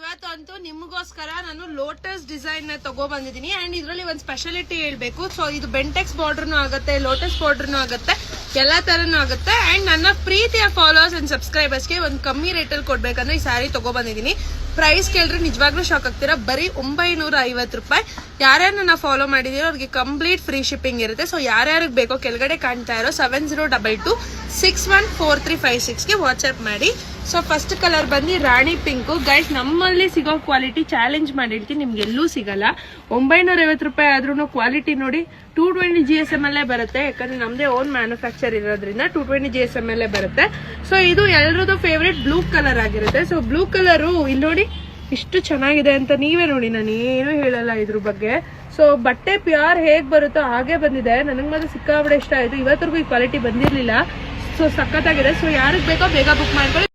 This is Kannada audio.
ಇವತ್ತಂತೂ ನಿಮಗೋಸ್ಕರ ನಾನು ಲೋಟಸ್ ಡಿಸೈನ್ ನ ತಗೋ ಬಂದಿದ್ದೀನಿ ಅಂಡ್ ಇದ್ರಲ್ಲಿ ಒಂದು ಸ್ಪೆಷಾಲಿಟಿ ಹೇಳ್ಬೇಕು. ಸೊ ಇದು ಬೆಂಟೆಕ್ಸ್ ಬಾರ್ಡರ್ನು ಆಗುತ್ತೆ, ಲೋಟಸ್ ಬಾರ್ಡರ್ನು ಆಗುತ್ತೆ, ಎಲ್ಲಾ ತರನು ಆಗುತ್ತೆ. ಅಂಡ್ ನನ್ನ ಪ್ರೀತಿಯ ಫಾಲೋವರ್ಸ್ ಅಂಡ್ ಸಬ್ಸ್ಕ್ರೈಬರ್ಸ್ಗೆ ಒಂದು ಕಮ್ಮಿ ರೇಟಲ್ಲಿ ಕೊಡ್ಬೇಕಂದ್ರೆ ಈ ಸ್ಯಾರಿ ತಗೋ ಬಂದಿದ್ದೀನಿ. ಪ್ರೈಸ್ ಕೇಳಿದ್ರೆ ನಿಜವಾಗ್ಲೂ ಶಾಕ್ ಆಗ್ತೀರಾ, ಬರೀ 950 ರೂಪಾಯಿ. ಯಾರ್ಯಾರು ನನ್ನ ಫಾಲೋ ಮಾಡಿದೀರೋ ಅವ್ರಿಗೆ ಕಂಪ್ಲೀಟ್ ಫ್ರೀ ಶಿಪ್ಪಿಂಗ್ ಇರುತ್ತೆ. ಸೊ ಯಾರ್ಯಾರಿಗೆ ಬೇಕೋ ಕೆಳಗಡೆ ಕಾಣ್ತಾ ಇರೋ 7022614356ಗೆ ವಾಟ್ಸ್ಆಪ್ ಮಾಡಿ. ಸೊ ಫಸ್ಟ್ ಕಲರ್ ಬಂದು ರಾಣಿ ಪಿಂಕ್. ಗೈಸ್ ನಮ್ಮಲ್ಲಿ ಸಿಗೋ ಕ್ವಾಲಿಟಿ ಚಾಲೆಂಜ್ ಮಾಡಿರ್ತೀನಿ, ನಿಮ್ಗೆ ಎಲ್ಲೂ ಸಿಗಲ್ಲ. 950 ರೂಪಾಯಿ ಆದ್ರೂ ಕ್ವಾಲಿಟಿ ನೋಡಿ 220 GSM ಅಲ್ಲೇ ಬರುತ್ತೆ, ಯಾಕಂದ್ರೆ ನಮ್ದೇ ಓನ್ ಮ್ಯಾನುಫ್ಯಾಕ್ಚರ್ ಇರೋದ್ರಿಂದ 220 GSM ಅಲ್ಲೇ ಬರುತ್ತೆ. ಸೊ ಇದು ಎಲ್ಲರದ್ದು ಫೇವ್ರೇಟ್ ಬ್ಲೂ ಕಲರ್ ಆಗಿರುತ್ತೆ. ಸೊ ಬ್ಲೂ ಕಲರು ಇಲ್ಲಿ ನೋಡಿ ಇಷ್ಟು ಚೆನ್ನಾಗಿದೆ ಅಂತ ನೀವೇ ನೋಡಿ, ನಾನು ಏನು ಹೇಳಲ್ಲ ಇದ್ರ ಬಗ್ಗೆ. ಸೊ ಬಟ್ಟೆ ಪ್ಯೂರ್ ಹೇಗ್ ಬರುತ್ತೋ ಹಾಗೆ ಬಂದಿದೆ. ನನಗೆ ಮಾತ್ರ ಸಿಕ್ಕಾಬಿಡೆ ಇಷ್ಟ ಆಯ್ತು. ಇವತ್ತರೆಗೂ ಈ ಕ್ವಾಲಿಟಿ ಬಂದಿರ್ಲಿಲ್ಲ. ಸೊ ಸಖತ್ತಾಗಿದೆ. ಸೊ ಯಾರಿಗೆ ಬೇಕೋ ಬೇಗ ಬುಕ್ ಮಾಡ್ಕೊಳ್ಳಿ.